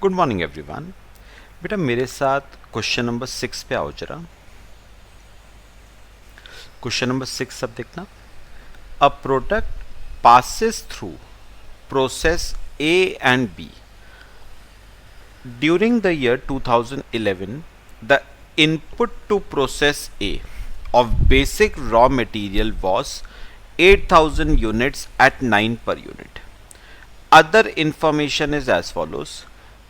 Good morning everyone. बेटा मेरे साथ क्वेश्चन नंबर 6 पे आओ जरा। क्वेश्चन नंबर 6 सब देखना। A product passes through process A and B. During the year 2011, the input to process A of basic raw material was 8,000 units at 9 per unit. Other information is as follows: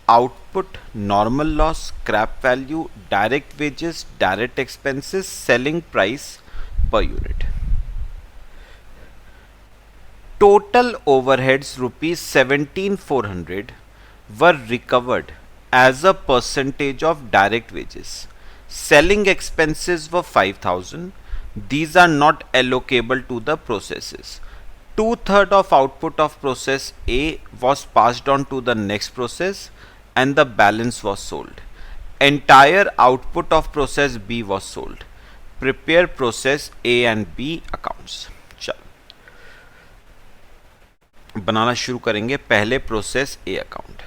output, normal loss, scrap value, direct wages, direct expenses, selling price per unit. Total overheads rupees 17,400 were recovered as a percentage of direct wages. Selling expenses were 5,000. These are not allocable to the processes. 2/3 of output of process A was passed on to the next process and the balance was sold. Entire output of process B was sold. Prepare process A and B accounts. बनाना शुरू करेंगे। पहले process a account.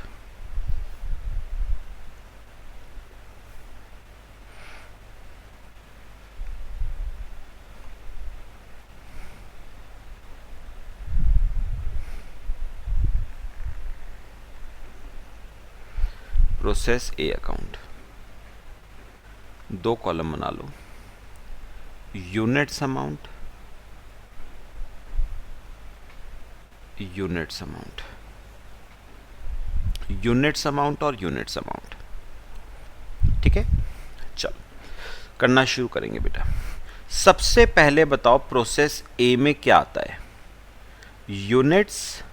Process a account, दो column बना लो। Units amount, units amount, units amount और units amount. ठीक है, चलो करना शुरू करेंगे बेटा। सबसे पहले बताओ प्रोसेस ए में क्या आता है? Units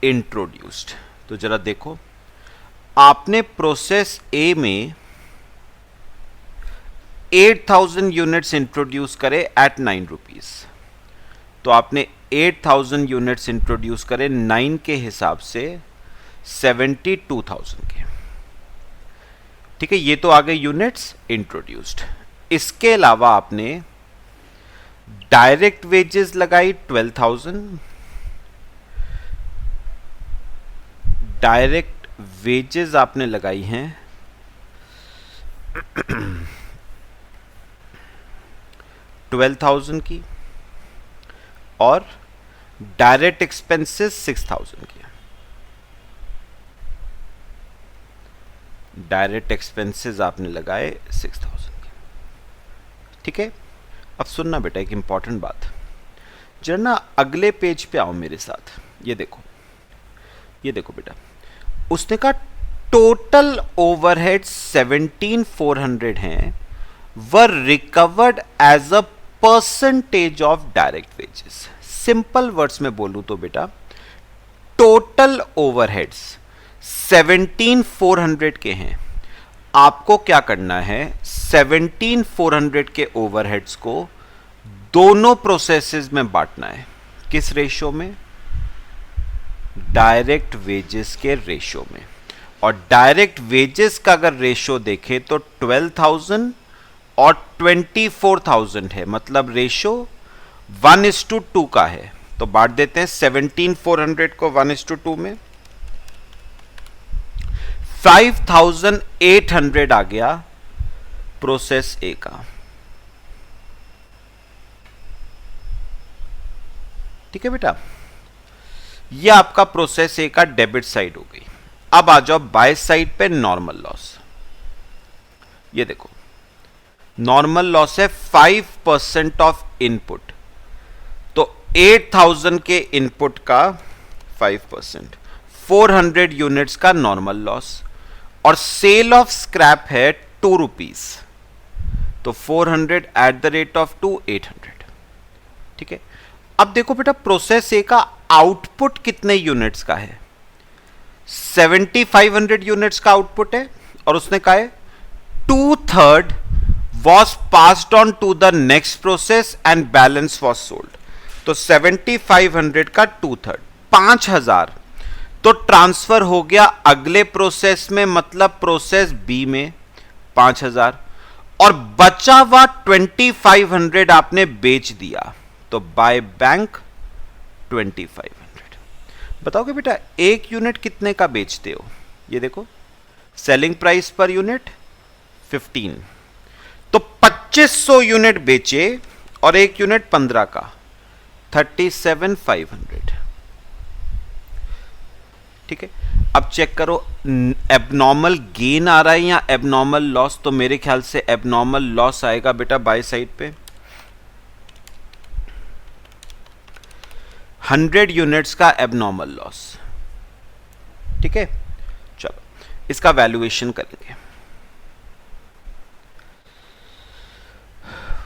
introduced. तो जरा देखो, आपने प्रोसेस ए में 8,000 यूनिट्स इंट्रोड्यूस करे एट 9 रुपीज। तो आपने 8,000 यूनिट्स इंट्रोड्यूस करे 9 के हिसाब से 72,000 के। ठीक है, ये तो आ गए यूनिट्स इंट्रोड्यूस्ड। इसके अलावा आपने डायरेक्ट वेजेस लगाई 12,000। डायरेक्ट वेजेस आपने लगाई हैं 12,000 की और डायरेक्ट एक्सपेंसेस 6,000 की। डायरेक्ट एक्सपेंसेस आपने लगाए 6,000 के। ठीक है, अब सुनना बेटा एक इंपॉर्टेंट बात। जरा ना अगले पेज पे आओ मेरे साथ। ये देखो, ये देखो बेटा, उसने कहा टोटल ओवरहेड 17,400 हैं, were recovered as a percentage of direct wages. Simple words में बोलूं तो बेटा, टोटल ओवरहेड्स 17,400 के हैं। आपको क्या करना है? 17,400 के ओवरहेड्स को दोनों प्रोसेसेस में बांटना है। किस रेशो में? डायरेक्ट वेजेस के रेशो में। और डायरेक्ट वेजेस का अगर रेशो देखें तो 12,000 और 24,000 है, मतलब रेशो 1:2 का है। तो बांट देते हैं 17,400 को 1:2 में। 5,800 आ गया प्रोसेस ए का। ठीक है बेटा, यह आपका प्रोसेस ए का डेबिट साइड हो गई। अब आ जाओ बाय साइड पे नॉर्मल लॉस। ये देखो, नॉर्मल लॉस है 5% ऑफ इनपुट। तो 8,000 के इनपुट का 5%, 400 यूनिट्स का नॉर्मल लॉस। और सेल ऑफ स्क्रैप है 2 रुपीज। तो 400 एट द रेट ऑफ 2, 800। ठीक है, अब देखो बेटा, प्रोसेस ए का आउटपुट कितने यूनिट्स का है? 7,500 यूनिट्स का आउटपुट है। और उसने कहा है 2/3 was passed on to the next process and balance was sold. तो 7,500 का 2/3, 5,000 तो ट्रांसफर हो गया अगले प्रोसेस में, मतलब प्रोसेस बी में 5,000। और बचा हुआ 2,500 आपने बेच दिया। तो बाय बैंक 2,500। बताओगे बेटा एक यूनिट कितने का बेचते हो? ये देखो, सेलिंग प्राइस पर यूनिट 15, तो 2500 यूनिट बेचे और एक यूनिट 15 का, 37,500। ठीक है, अब चेक करो एबनॉर्मल गेन आ रहा है या एबनॉर्मल लॉस। तो मेरे ख्याल से एबनॉर्मल लॉस आएगा बेटा बाय साइड पे। 100 यूनिट्स का एबनॉर्मल लॉस। ठीक है, चलो इसका वैल्यूएशन करेंगे।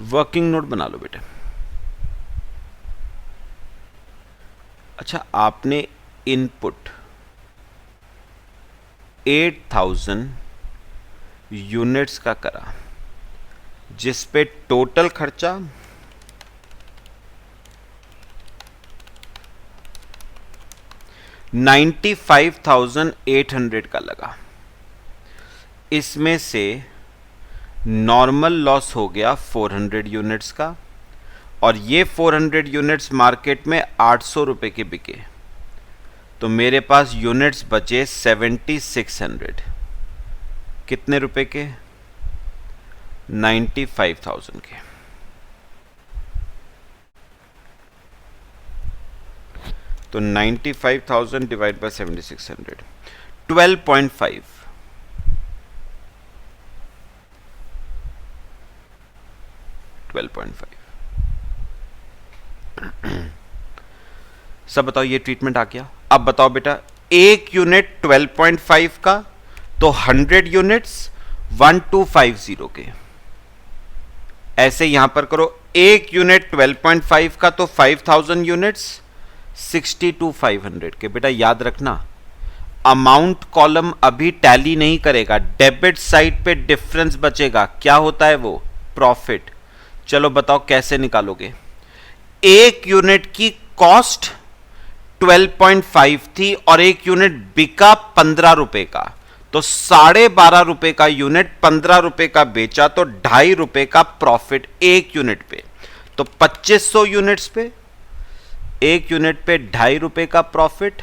वर्किंग नोट बना लो बेटा। अच्छा, आपने इनपुट 8000 यूनिट्स का करा, जिस पे टोटल खर्चा 95,800 का लगा। इसमें से नॉर्मल लॉस हो गया 400 यूनिट्स का, और ये 400 यूनिट्स मार्केट में 800 रुपए के बिके, तो मेरे पास यूनिट्स बचे 7600। कितने रुपए के? 95,000 के। तो 95,000 डिवाइड बाय 7600, 12.5। सब बताओ, ये ट्रीटमेंट आ गया। अब बताओ बेटा, एक यूनिट 12.5 का, तो 100 यूनिट्स 1250 के। ऐसे यहां पर करो, एक यूनिट 12.5 का तो 5000 यूनिट्स 62,500 के। बेटा याद रखना, अमाउंट कॉलम अभी टैली नहीं करेगा, डेबिट साइड पे डिफरेंस बचेगा। क्या होता है वो? प्रॉफिट। चलो बताओ कैसे निकालोगे। एक यूनिट की कॉस्ट 12.5 थी और एक यूनिट बिका 15 रुपए का, तो 12.5 रुपए का यूनिट 15 रुपए का बेचा, तो 2.5 रुपए का प्रॉफिट एक यूनिट पे। तो 2500 यूनिट्स पे, एक यूनिट पे 2.5 रुपए का प्रॉफिट,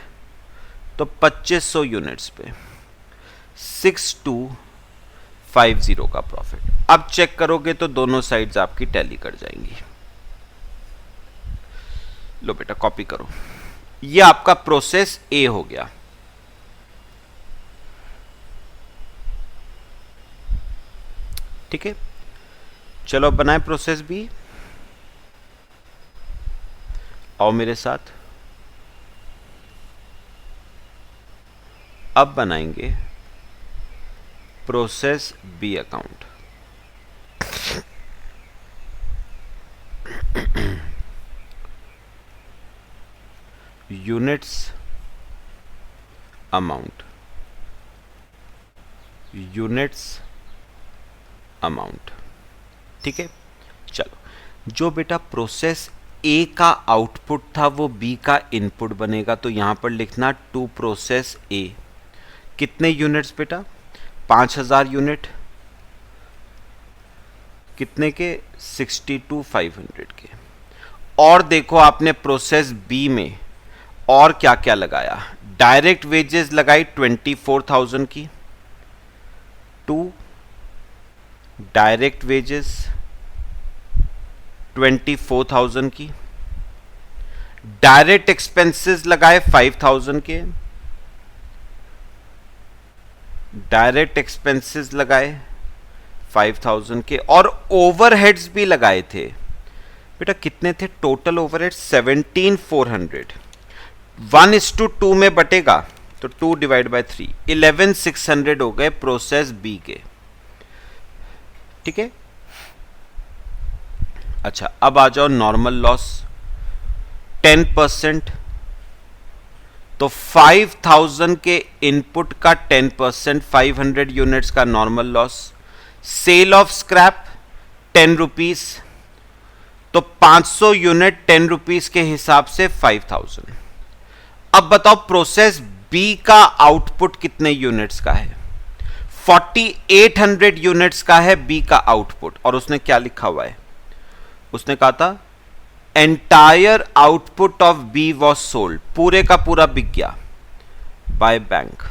तो 2500 यूनिट्स पे 6250 का प्रॉफिट। अब चेक करोगे तो दोनों साइड्स आपकी टैली कर जाएंगी। लो बेटा कॉपी करो, ये आपका प्रोसेस ए हो गया। ठीक है, चलो अब बनाए प्रोसेस बी। आओ मेरे साथ, अब बनाएंगे process b account. Units amount, units amount. ठीक है, चलो जो बेटा प्रोसेस ए का आउटपुट था वो बी का इनपुट बनेगा, तो यहां पर लिखना टू प्रोसेस ए। कितने यूनिट्स बेटा? 5000 यूनिट। कितने के? 62,500 के। और देखो आपने प्रोसेस बी में और क्या क्या लगाया। डायरेक्ट वेजेस लगाई 24,000 की, टू डायरेक्ट वेजेस 24,000 की। डायरेक्ट एक्सपेंसेस लगाए 5,000 के, डायरेक्ट एक्सपेंसेस लगाए 5,000 के, और ओवरहेड्स भी लगाए थे। बेटा कितने थे टोटल ओवरहेड? 17,400। 1:2 में बटेगा तो 2 डिवाइड बाय 3, 11,600 हो गए प्रोसेस बी के। ठीक है, अच्छा अब आ जाओ नॉर्मल लॉस 10%। तो 5,000 के इनपुट का 10%, 500 यूनिट्स का normal loss. Sale of scrap 10 rupees, तो 500 यूनिट 10 रुपीज के हिसाब से 5,000। अब बताओ प्रोसेस बी का आउटपुट कितने यूनिट्स का है? 4800 यूनिट्स का है बी का आउटपुट। और उसने क्या लिखा हुआ है? उसने कहा था entire output of b was sold, पूरे का पूरा बिक गया बाय बैंक।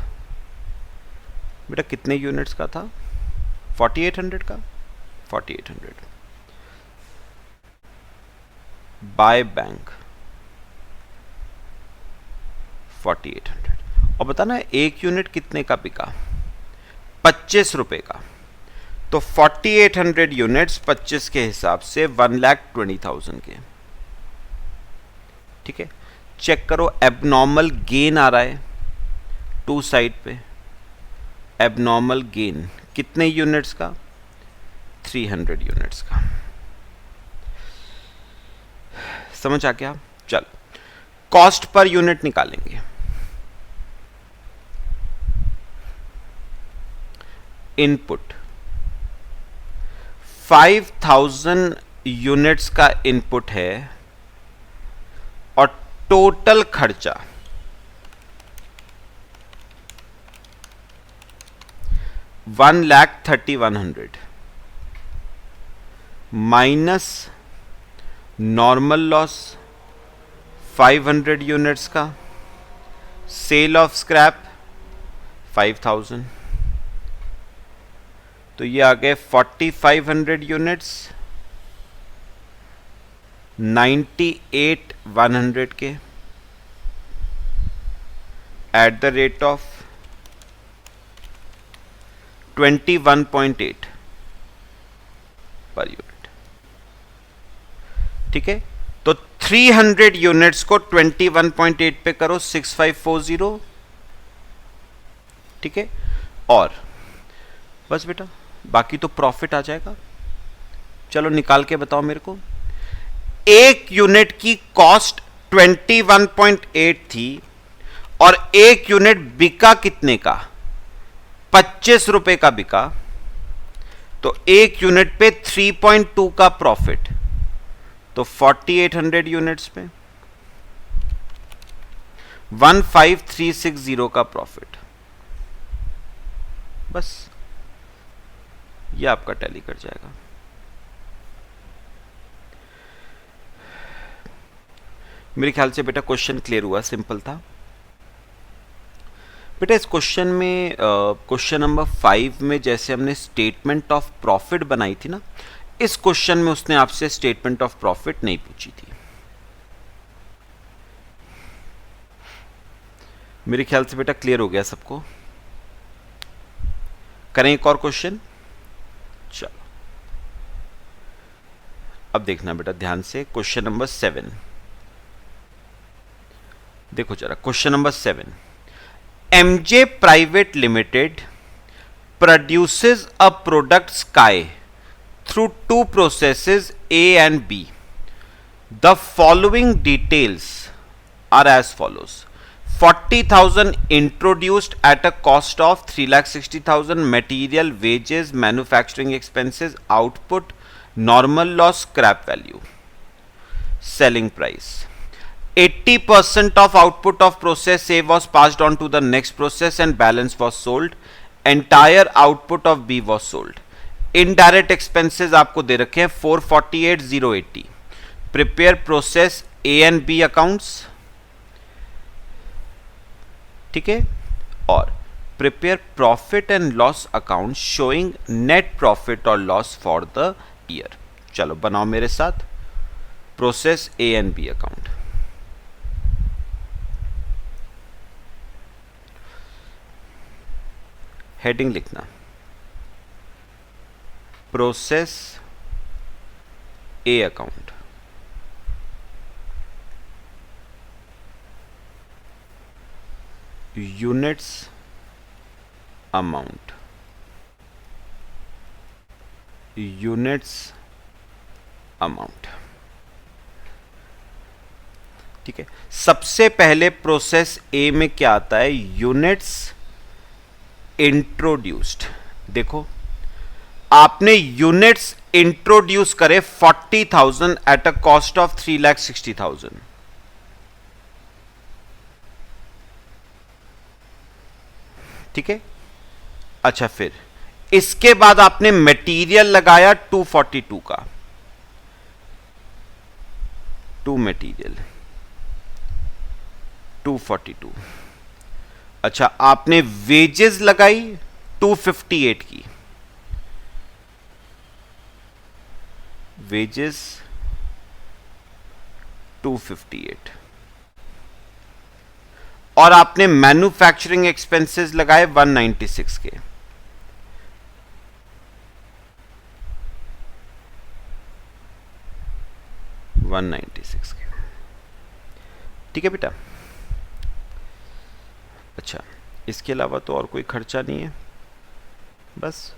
बेटा कितने यूनिट्स का था? 4800 का। 4800 बाय बैंक 4800। और बताना एक यूनिट कितने का बिका? 25 रुपए का। तो 4800 यूनिट्स 25 के हिसाब से 1,20,000 के। ठीक है, चेक करो एबनॉर्मल गेन आ रहा है टू साइड पे। एबनॉर्मल गेन कितने यूनिट्स का? 300 यूनिट्स का। समझ आ गया? चल कॉस्ट पर यूनिट निकालेंगे। इनपुट 5000 यूनिट्स का इनपुट है और टोटल खर्चा 1,31,000 माइनस नॉर्मल लॉस 500 यूनिट्स का, सेल ऑफ स्क्रैप 5000। तो ये आ गए 4500 यूनिट्स 98,100 के at the rate of 21.8 per unit. ठीक है, तो 300 यूनिट्स को 21.8 पे करो 6540। ठीक है, और बस बेटा बाकी तो प्रॉफिट आ जाएगा। चलो निकाल के बताओ मेरे को। एक यूनिट की कॉस्ट 21.8 थी और एक यूनिट बिका कितने का? 25 रुपए का बिका। तो एक यूनिट पे 3.2 का प्रॉफिट। तो 4800 यूनिट्स पे 15,360 का प्रॉफिट। बस ये आपका टैली कर जाएगा। मेरे ख्याल से बेटा क्वेश्चन क्लियर हुआ, सिंपल था। बेटा इस क्वेश्चन में क्वेश्चन नंबर 5 में जैसे हमने स्टेटमेंट ऑफ प्रॉफिट बनाई थी ना, इस क्वेश्चन में उसने आपसे स्टेटमेंट ऑफ प्रॉफिट नहीं पूछी थी। मेरे ख्याल से बेटा क्लियर हो गया सबको। करें एक और क्वेश्चन? चलो अब देखना बेटा ध्यान से, क्वेश्चन नंबर 7 देखो जरा। Question number 7, MJ private limited produces a product Sky through two processes A and B. The following details are as follows. 40,000 introduced at a cost of 3,60,000, material, wages, manufacturing expenses, output, normal loss, scrap value. Selling price. 80% of output of process A was passed on to the next process and balance was sold. Entire output of B was sold. Indirect expenses आपको दे रखे हैं 448,080. Prepare process A and B accounts. ठीक है, और prepare profit and loss account showing net profit or loss for the year. चलो बनाओ मेरे साथ process A and B account. Heading लिखना process a account. Units amount, units amount. ठीक है, सबसे पहले प्रोसेस ए में क्या आता है? Units introduced. देखो आपने यूनिट्स इंट्रोड्यूस करे 40,000 एट अ कॉस्ट ऑफ 3,60,000। ठीक है, अच्छा फिर इसके बाद आपने मटेरियल लगाया 242 का, टू मटेरियल 242। अच्छा आपने वेजेस लगाई 258 की, वेजेस 258, और आपने मैन्युफैक्चरिंग एक्सपेंसेस लगाए 196 के, ठीक है बेटा। अच्छा, इसके अलावा तो और कोई खर्चा नहीं है, बस।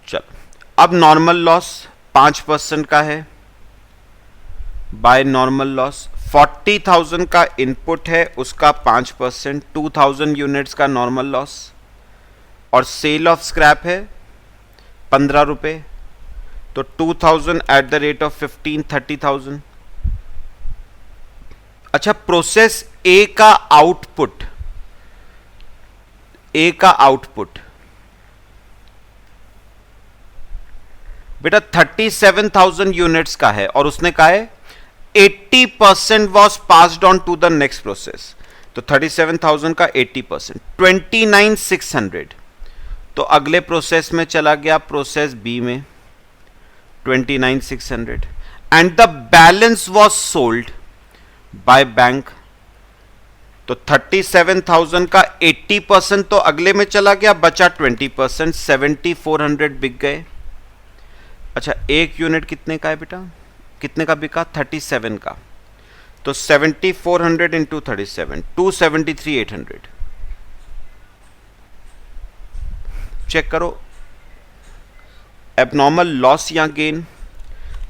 चलो, अब नॉर्मल लॉस 5% का है, बाय नॉर्मल लॉस 40,000 का इनपुट है, उसका 5%, 2,000 यूनिट्स का नॉर्मल लॉस, और सेल ऑफ स्क्रैप है 15 रुपए, तो 2,000 एट द रेट ऑफ 15, 30,000। अच्छा, प्रोसेस ए का आउटपुट, बेटा 37,000 यूनिट्स का है, और उसने कहा है 80% was passed on to the next process, तो 37,000 का 80%, 29,600, तो अगले प्रोसेस में चला गया, प्रोसेस बी में 29,600, and the balance was sold by bank, तो 37,000 का 80% तो अगले में चला गया, बचा 20%, 7,400 बिक गए। अच्छा, एक यूनिट कितने का है बेटा, कितने का बिका, 37 का, तो 7,400 इंटू 37, 273,800। चेक करो, एबनॉर्मल लॉस या गेन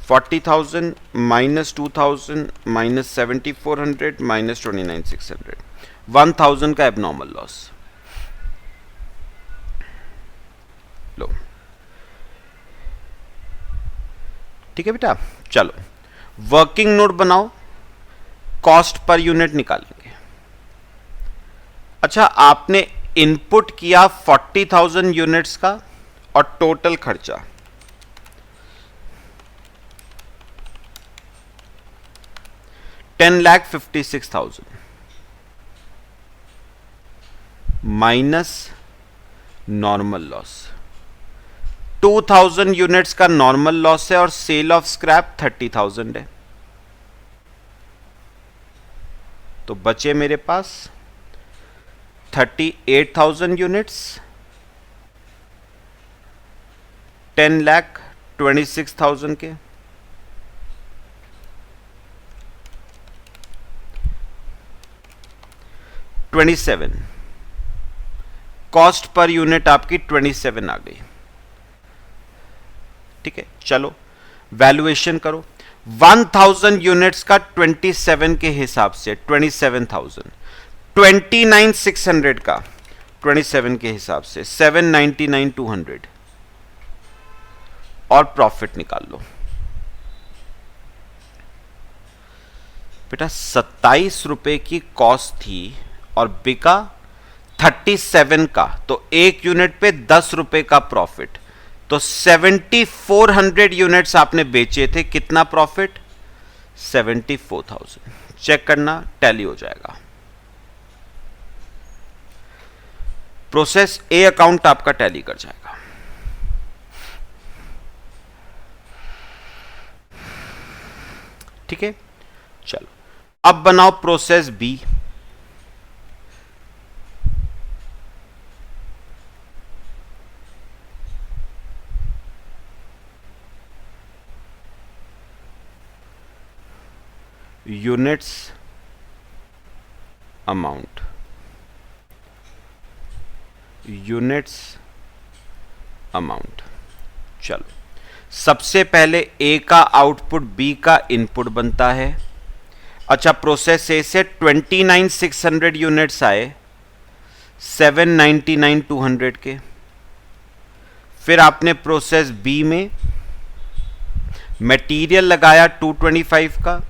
40,000 माइनस 2,000 माइनस 7,400 माइनस 29,600, 1,000 का एबनॉर्मल लॉस। लो, ठीक है बेटा। चलो, वर्किंग नोट बनाओ, कॉस्ट पर यूनिट निकालेंगे। अच्छा, आपने इनपुट किया 40,000 यूनिट्स का, और टोटल खर्चा 10,56,000 माइनस नॉर्मल लॉस, 2,000 यूनिट्स का नॉर्मल लॉस है, और सेल ऑफ स्क्रैप 30,000 है, तो बचे मेरे पास 38,000 यूनिट्स, 10,26,000 के, $27, कॉस्ट पर यूनिट आपकी 27 आ गई। ठीक है, चलो वैल्यूएशन करो, 1,000 यूनिट्स का 27 के हिसाब से 27,000, 29,600 का 27 के हिसाब से 799,200, और प्रॉफिट निकाल लो बेटा। 27 रुपए की कॉस्ट थी और बिका 37 का, तो एक यूनिट पे 10 रुपए का प्रॉफिट, तो 7,400 यूनिट्स आपने बेचे थे, कितना प्रॉफिट, 74,000। चेक करना, टैली हो जाएगा। प्रोसेस ए अकाउंट आपका टैली कर जाएगा। ठीक है, चलो अब बनाओ process b. Units amount, units amount. चलो, सबसे पहले ए का आउटपुट बी का इनपुट बनता है। अच्छा, प्रोसेस ए से 29,600 यूनिट्स आए, 799,200 के। फिर आपने प्रोसेस बी में मटेरियल लगाया 225 का,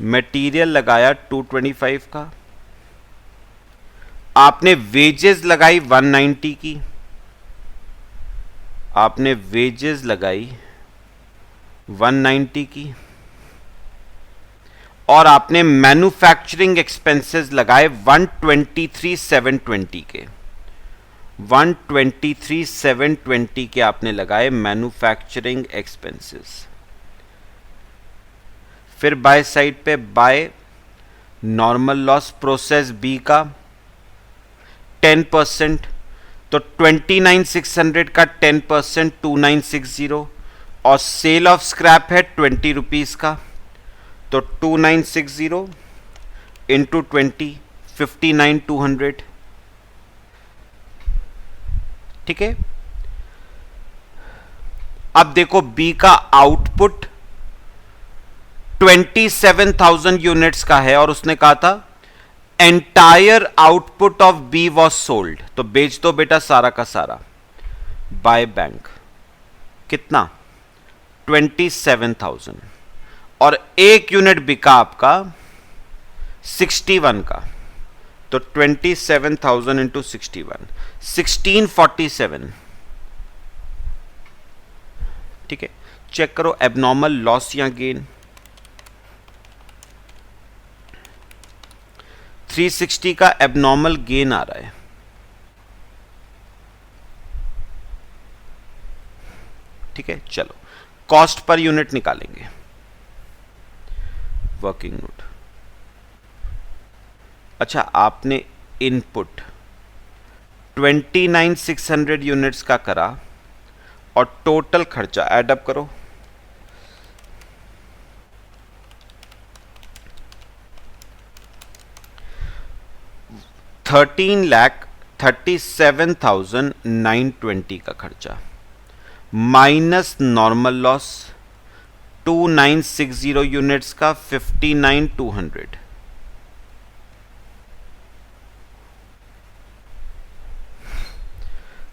मटेरियल लगाया 225 का। आपने वेजेस लगाई 190 की, आपने वेजेस लगाई 190 की, और आपने मैन्युफैक्चरिंग एक्सपेंसेस लगाए 123,720 के, 123,720 के आपने लगाए मैन्युफैक्चरिंग एक्सपेंसेस। फिर बाय साइड पे by normal loss process b का 10%, तो 29,600 का 10% 2,960, और सेल ऑफ स्क्रैप है 20 रुपीज का, तो 2,960 इंटू 20 59,200। ठीक है। अब देखो बी का आउटपुट 27,000 यूनिट्स का है और उसने कहा था entire output of b was sold, तो बेच दो बेटा सारा का सारा बाय बैंक। कितना? 27,000, और एक यूनिट बिका आपका 61 का, तो 27,000 इंटू 61 1647। ठीक है। चेक करो एबनॉर्मल लॉस या गेन। 360 का एबनॉर्मल गेन आ रहा है। ठीक है। चलो कॉस्ट पर यूनिट निकालेंगे। Working note. अच्छा, आपने इनपुट 29,600 यूनिट्स का करा और टोटल खर्चा एडअप करो। $13,37,920 का खर्चा माइनस नॉर्मल लॉस 2,960 यूनिट्स का 59,200,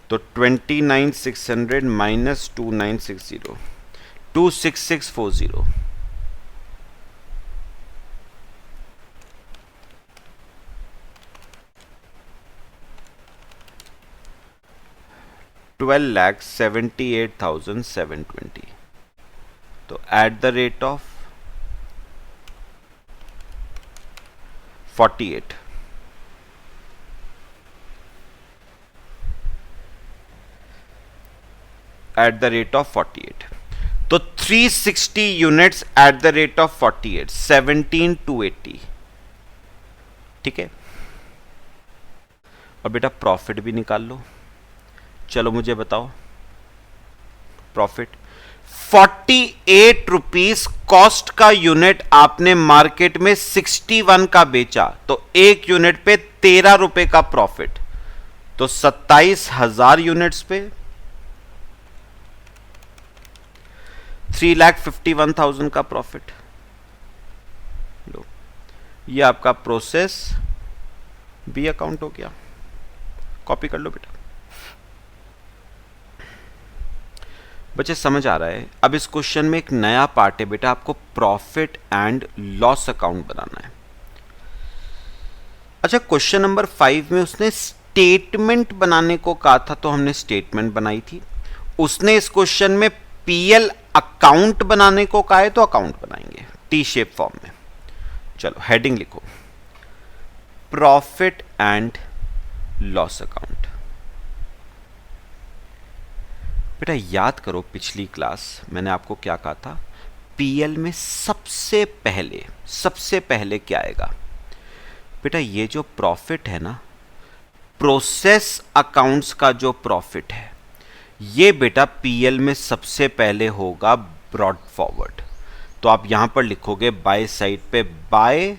तो 29,600 माइनस 2,960 26640, $12,78,720, तो at the rate of 48, at the rate of 48, तो 360 units at the rate of 48 17,280। ठीक है। और बेटा प्रॉफिट भी निकाल लो। चलो मुझे बताओ प्रॉफिट। 48 रुपीस कॉस्ट का यूनिट आपने मार्केट में 61 का बेचा, तो एक यूनिट पे 13 रुपए का प्रॉफिट, तो 27,000 यूनिट्स पे 3,51,000 का प्रॉफिट। लो, ये आपका प्रोसेस बी अकाउंट हो गया। कॉपी कर लो बेटा। बच्चे समझ आ रहा है? अब इस क्वेश्चन में एक नया पार्ट है बेटा, आपको प्रॉफिट एंड लॉस अकाउंट बनाना है। अच्छा, क्वेश्चन नंबर 5 में उसने स्टेटमेंट बनाने को कहा था, तो हमने स्टेटमेंट बनाई थी। उसने इस क्वेश्चन में पीएल अकाउंट बनाने को कहा है, तो अकाउंट बनाएंगे टी शेप फॉर्म में। चलो हेडिंग लिखो, प्रॉफिट एंड लॉस अकाउंट। बेटा याद करो पिछली क्लास मैंने आपको क्या कहा था, पीएल में सबसे पहले क्या आएगा बेटा? ये जो प्रॉफिट है ना, प्रोसेस अकाउंट्स का जो प्रॉफिट है, ये बेटा पीएल में सबसे पहले होगा ब्रॉड फॉरवर्ड। तो आप यहां पर लिखोगे बाय साइड पे by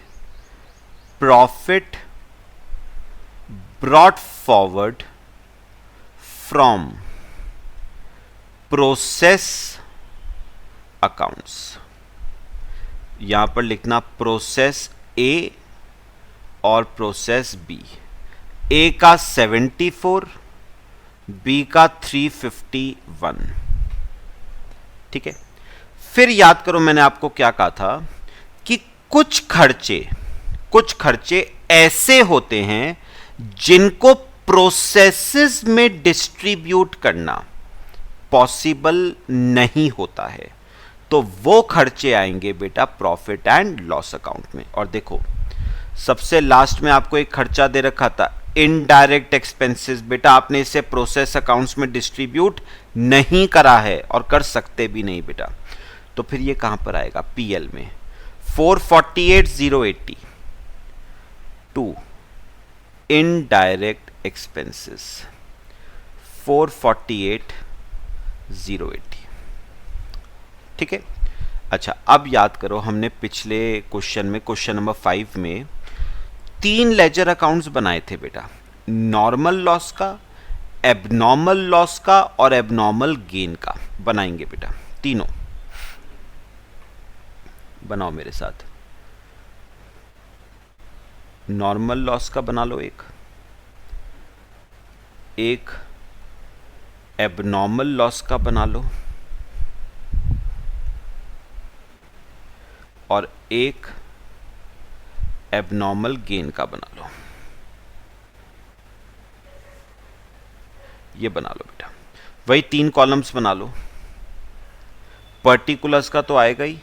profit brought forward from process accounts. यहां पर लिखना प्रोसेस ए और प्रोसेस बी। ए का 74, बी का 351। ठीक है। फिर याद करो मैंने आपको क्या कहा था कि कुछ खर्चे ऐसे होते हैं जिनको प्रोसेसेस में डिस्ट्रीब्यूट करना पॉसिबल नहीं होता है। तो वो खर्चे आएंगे बेटा प्रॉफिट एंड लॉस अकाउंट में। और देखो सबसे लास्ट में आपको एक खर्चा दे रखा था इनडायरेक्ट एक्सपेंसेस, बेटा आपने इसे प्रोसेस अकाउंट्स में डिस्ट्रीब्यूट नहीं करा है और कर सकते भी नहीं बेटा, तो फिर ये कहां पर आएगा पीएल में 448,080 टू इनडायरेक्ट एक्सपेंसेस 448,080। ठीक है। अच्छा अब याद करो हमने पिछले क्वेश्चन में क्वेश्चन नंबर 5 में 3 लेजर अकाउंट्स बनाए थे बेटा, नॉर्मल लॉस का, एबनॉर्मल लॉस का और एबनॉर्मल गेन का। बनाएंगे बेटा तीनों, बनाओ मेरे साथ। नॉर्मल लॉस का बना लो एक एबनॉर्मल लॉस का बना लो और एक एबनॉर्मल गेन का बना लो। ये बना लो बेटा, वही 3 कॉलम्स बना लो। पर्टिकुलर्स का तो आएगा ही,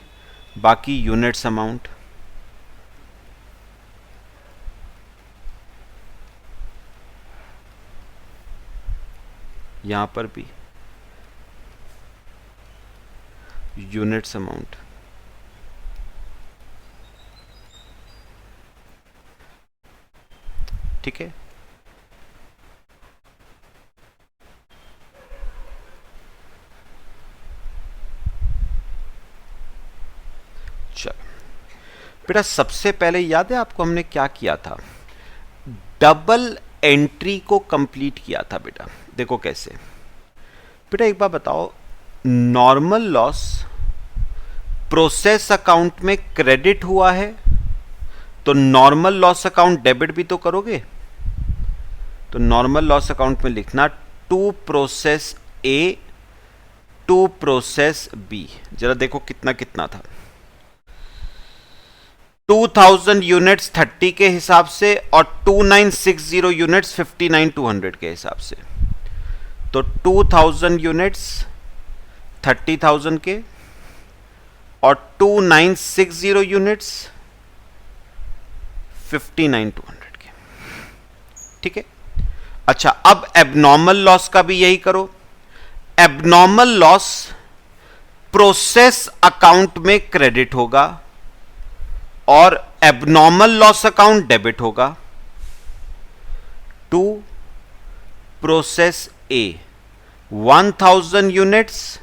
बाकी यूनिट्स अमाउंट, यहां पर भी यूनिट्स अमाउंट, ठीक है। चलो बेटा सबसे पहले याद है आपको हमने क्या किया था, डबल एंट्री को कंप्लीट किया था बेटा। देखो कैसे बेटा, एक बार बताओ, नॉर्मल लॉस प्रोसेस अकाउंट में क्रेडिट हुआ है तो नॉर्मल लॉस अकाउंट डेबिट भी तो करोगे। तो नॉर्मल लॉस अकाउंट में लिखना to process a to process b. जरा देखो कितना कितना था, 2000 यूनिट्स 30 के हिसाब से और 2960 यूनिट्स 59,200 के हिसाब से। तो 2000 यूनिट्स 30,000 के और 2960 यूनिट्स 59,200 के। ठीक है। अच्छा अब एबनॉर्मल लॉस का भी यही करो। एबनॉर्मल लॉस प्रोसेस अकाउंट में क्रेडिट होगा और एबनॉर्मल लॉस अकाउंट डेबिट होगा। टू प्रोसेस ए 1000 यूनिट्स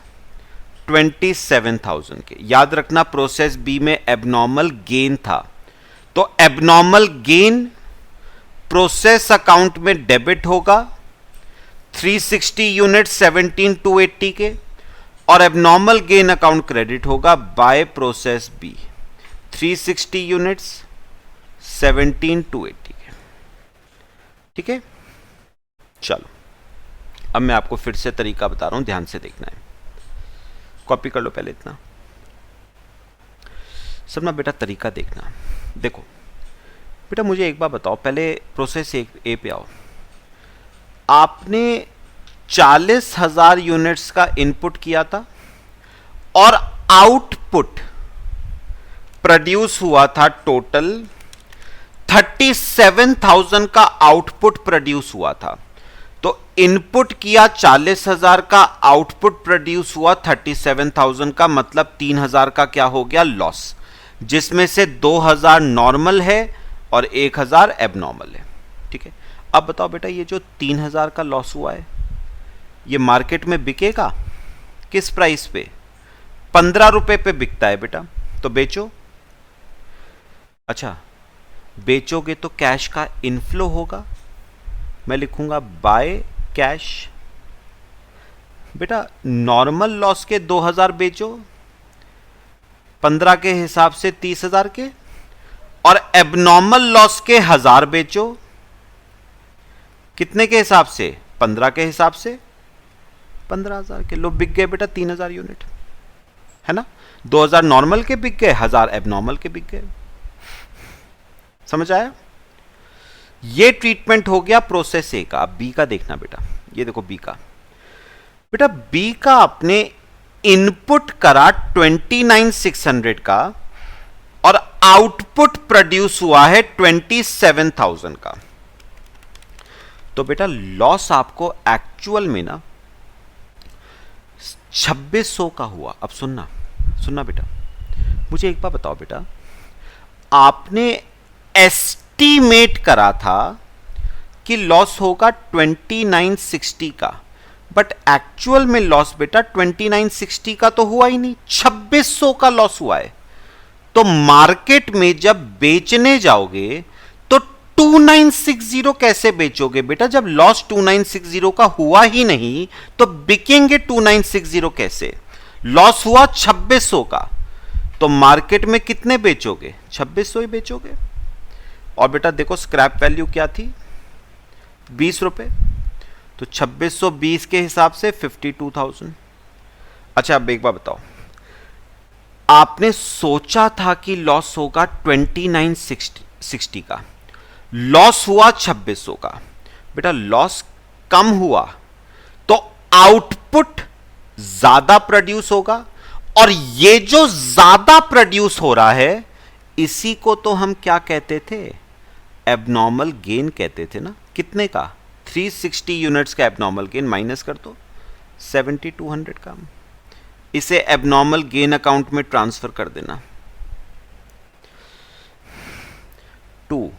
27,000 के। याद रखना प्रोसेस बी में एबनॉर्मल गेन था, तो एबनॉर्मल गेन प्रोसेस अकाउंट में डेबिट होगा 360 यूनिट 17,280 के, और एबनॉर्मल गेन अकाउंट क्रेडिट होगा बाय प्रोसेस बी 360 यूनिट्स 17,280 के। ठीक है। चलो अब मैं आपको फिर से तरीका बता रहा हूं, ध्यान से देखना है। कॉपी कर लो पहले इतना सब ना बेटा, तरीका देखना। देखो बेटा मुझे एक बार बताओ, पहले प्रोसेस ए पे आओ। आपने 40,000 यूनिट्स का इनपुट किया था और आउटपुट प्रोड्यूस हुआ था टोटल 37,000 का आउटपुट प्रोड्यूस हुआ था। तो इनपुट किया 40,000 का, आउटपुट प्रोड्यूस हुआ 37,000 का, मतलब 3,000 का क्या हो गया लॉस, जिसमें से 2,000 नॉर्मल है और 1,000 एबनॉर्मल है। ठीक है। अब बताओ बेटा ये जो 3,000 का लॉस हुआ है ये मार्केट में बिकेगा किस प्राइस पे? 15 रुपए पे बिकता है बेटा, तो बेचो। अच्छा बेचोगे तो कैश का इनफ्लो होगा, मैं लिखूंगा बाय कैश। बेटा नॉर्मल लॉस के 2,000 बेचो 15 के हिसाब से 30,000 के, और एबनॉर्मल लॉस के 1,000 बेचो कितने के हिसाब से? 15 के हिसाब से 15,000 के। लो बिक गए बेटा 3,000 यूनिट, है ना। 2,000 नॉर्मल के बिक गए, 1,000 एबनॉर्मल के बिक गए। समझ आया? ये ट्रीटमेंट हो गया प्रोसेस ए का। अब बी का देखना बेटा, ये देखो बी का। बेटा बी का आपने इनपुट करा 29,600 का और आउटपुट प्रोड्यूस हुआ है 27,000 का, तो बेटा लॉस आपको एक्चुअल में ना 2600 का हुआ। अब सुनना बेटा, मुझे एक बार बताओ बेटा, आपने एस्टीमेट करा था कि लॉस होगा 2960 का, बट एक्चुअल में लॉस बेटा 2960 का तो हुआ ही नहीं, 2600 का लॉस हुआ है। तो मार्केट में जब बेचने जाओगे तो 2960 कैसे बेचोगे बेटा? जब लॉस 2960 का हुआ ही नहीं तो बिकेंगे 2960 कैसे? लॉस हुआ 2600 का, तो मार्केट में कितने बेचोगे? 2600 ही बेचोगे। और बेटा देखो स्क्रैप वैल्यू क्या थी? 20 रुपए, तो 2620 के हिसाब से 52,000। अच्छा अब एक बार बताओ, आपने सोचा था कि लॉस होगा 2960 का, लॉस हुआ 2600 का, बेटा लॉस कम हुआ तो आउटपुट ज्यादा प्रोड्यूस होगा, और ये जो ज्यादा प्रोड्यूस हो रहा है इसी को तो हम क्या कहते थे? एबनॉर्मल गेन कहते थे ना। कितने का? 360 यूनिट्स का एबनॉर्मल गेन माइनस कर दो 7200 का, इसे एबनॉर्मल गेन अकाउंट में ट्रांसफर कर देना। 2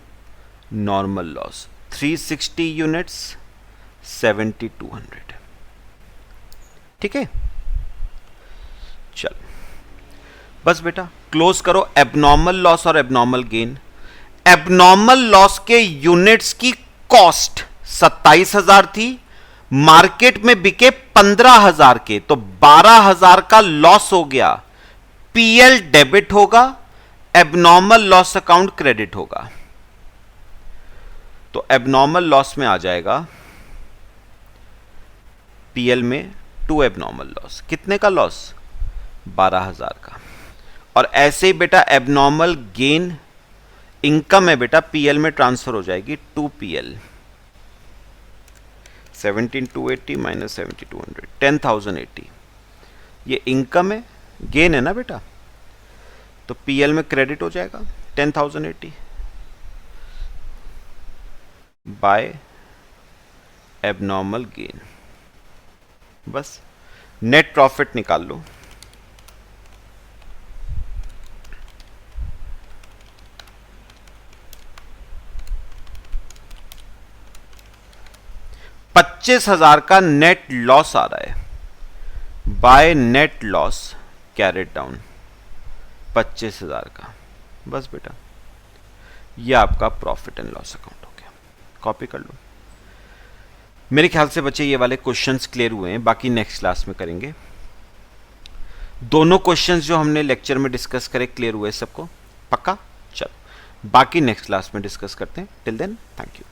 नॉर्मल लॉस 360 यूनिट्स 7200, ठीक है। चल बस बेटा क्लोज करो एबनॉर्मल लॉस और एबनॉर्मल गेन। एबनॉर्मल लॉस के यूनिट्स की कॉस्ट 27,000 थी, मार्केट में बिके 15,000 के, तो 12,000 का लॉस हो गया। पीएल डेबिट होगा, एबनॉर्मल लॉस अकाउंट क्रेडिट होगा। तो एबनॉर्मल लॉस में आ जाएगा पीएल में 2 एबनॉर्मल लॉस। कितने का लॉस? 12,000 का। और ऐसे ही बेटा एबनॉर्मल गेन इनकम है बेटा, पीएल में ट्रांसफर हो जाएगी 2 पीएल 17,280 माइनस 7,200 10,080। ये इनकम है, गेन है ना बेटा, तो पीएल में क्रेडिट हो जाएगा 10,080 बाय एबनॉर्मल गेन। बस नेट प्रॉफिट निकाल लो। $25,000 का नेट लॉस आ रहा है, by net loss carried down 25,000 का। बस बेटा ये आपका प्रॉफिट एंड लॉस अकाउंट हो गया। कॉपी कर लो। मेरे ख्याल से बच्चे ये वाले क्वेश्चंस क्लियर हुए हैं, बाकी नेक्स्ट क्लास में करेंगे। दोनों क्वेश्चंस जो हमने लेक्चर में डिस्कस करे क्लियर हुए सबको? पक्का? चलो बाकी नेक्स्ट क्लास में डिस्कस करते हैं। Till then thank you.